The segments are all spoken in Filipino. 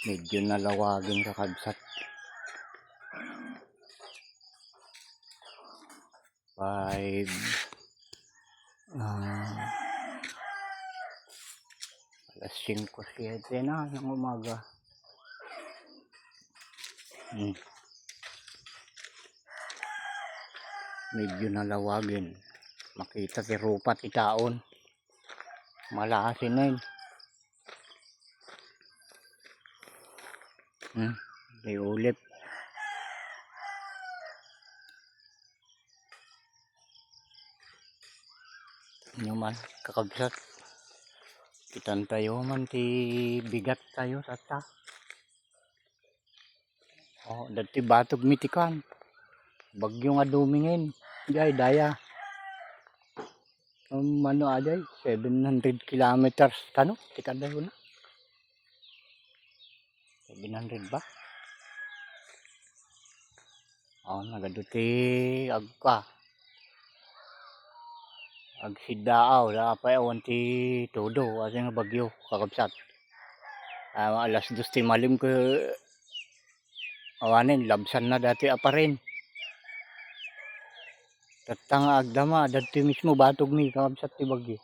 Medyo nalawagin kakabsat. 5 alas 5:07 na ng umaga. Medyo nalawagin. Makita si Rupat itaon. Malasin na yun. May ulip. Ano man, kakabsat. Kitan tayo man ti bigat tayo tata. Dati batog mitikan. Bagyo nga dumingin. Jay, daya. Ano ajay, 700 kilometers. Tano, tika dayo na. 700 ba? Nagaduti agka. Agsidaaw, lapay awan ti todo. Kasi nga bagyo, kakabsat. Alas 2 ti malim ko awanin, labsan na dati aparin. Tatang agdama, dati mismo batog mi, kakabsat ti bagyo.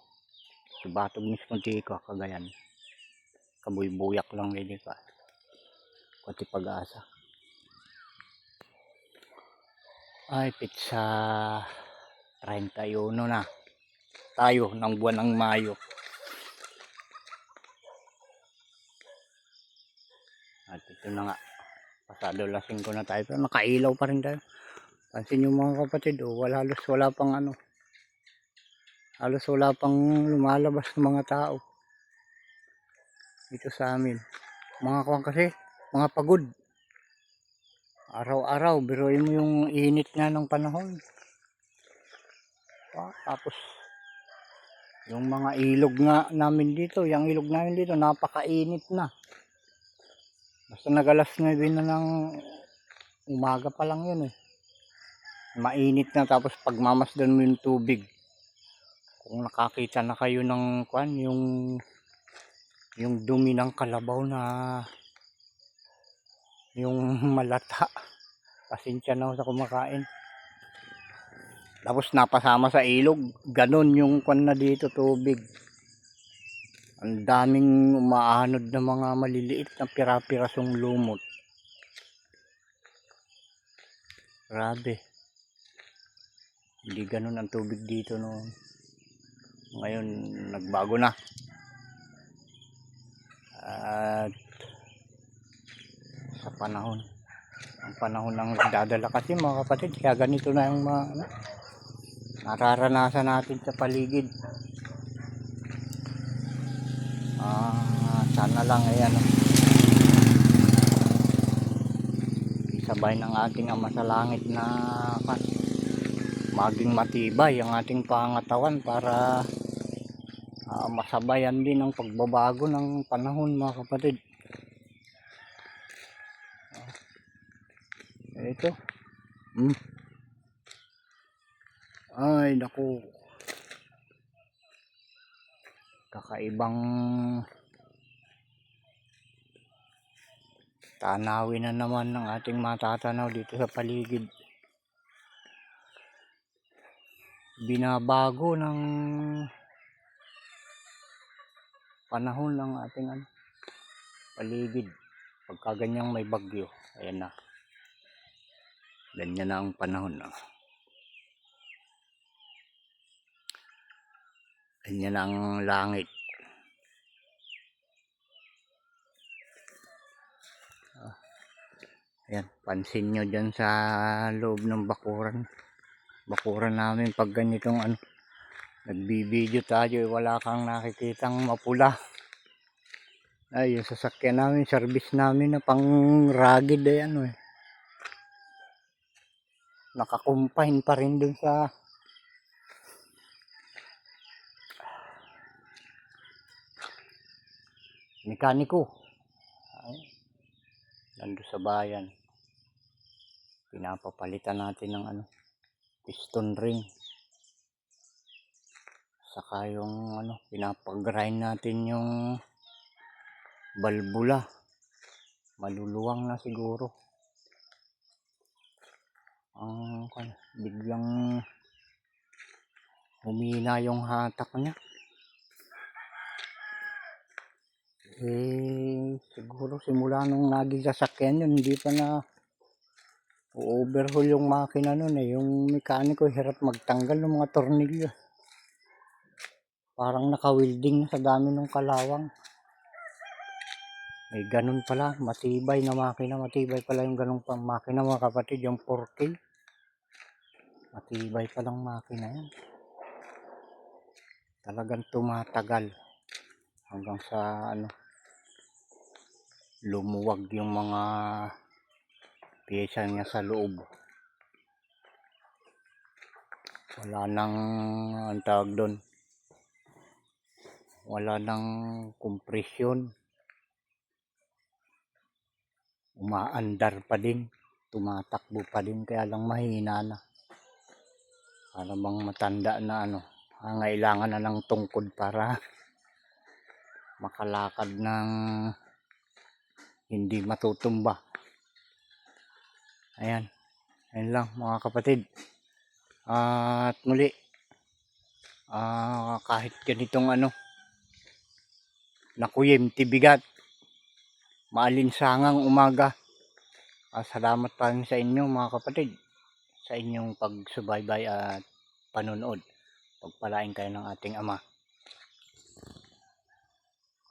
Batog mismo ti Cagayan. Kabuy-buyak lang din ka. Pati Pag-asa. Ay, pizza 31 na. Tayo ng buwan ng Mayo. At ito na nga. Pasado lasing ko na tayo. Pero nakailaw pa rin tayo. Pansin nyo mga kapatid, halos wala pang halos wala pang lumalabas ng mga tao. Dito sa amin. Mga kuwan kasi, mga pagod. Araw-araw, biruin mo yung init nga ng panahon. Tapos, yung mga ilog nga namin dito, yung ilog namin dito, napakainit na. Basta nagalas 9 na ng umaga pa lang yun eh. Mainit na, tapos pagmamasdan mo yung tubig. Kung nakakita na kayo ng kwan, yung dumi ng kalabaw na yung malata. Pasensya na sa kumakain. Tapos napasama sa ilog, ganon yung kwan na dito, tubig. Ang daming umaanod na mga maliliit na pira-pirasong lumot. Grabe. Hindi ganon ang tubig dito noon. Ngayon, nagbago na. At sa panahon. Ang panahon ng nagdadala kasi mga kapatid, kaya ganito na yung nararanasan natin sa paligid. Sana lang isabay ng ating Ama sa Langit na maging matibay ang ating pangatawan para masabayan din ang pagbabago ng panahon mga kapatid. Ito. Ay naku. Kakaibang tanawin na naman ng ating matatanaw dito sa paligid. Binabago ng panahon ng ating paligid. Pagka ganyang may bagyo, ayan na. Ganyan na ang panahon. Ganyan na ang langit. Ayan, pansin nyo dyan sa loob ng bakuran namin pag ganitong nagbibideo tayo, wala kang nakikitang mapula. Ay, yung sasakyan namin, service namin na pang rugged nakakumpine pa rin dun sa mekaniko. Nandun sa bayan. Pinapapalitan natin ng piston ring. Saka yung pinapag-grind natin yung balbula. maluluwang na siguro. Biglang humina yung hatak niya. Siguro simula nung naging sasakyan yun, hindi pa na overhaul yung makina nun eh. Yung mekaniko hirap magtanggal ng mga tornilyo. Parang naka-welding na sa dami ng kalawang. May ganun pala, matibay na makina, matibay pala yung ganung pang makina mga kapatid, yung 4K. Matibay palang makina yan. Talagang tumatagal hanggang sa lumuwag yung mga pyesa niya sa loob. Wala nang ang tawag doon. Wala nang kompresyon. Umaandar pa din, tumatakbo pa din, kaya lang mahina na. Para bang matanda na kailangan na ng tungkod para makalakad ng hindi matutumba. Ayan lang mga kapatid. At muli, kahit ganitong nakuyemti bigat, maalinsangang umaga, salamat pa rin sa inyo mga kapatid sa inyong pagsubaybay at panonood. Pagpalain kayo ng ating Ama.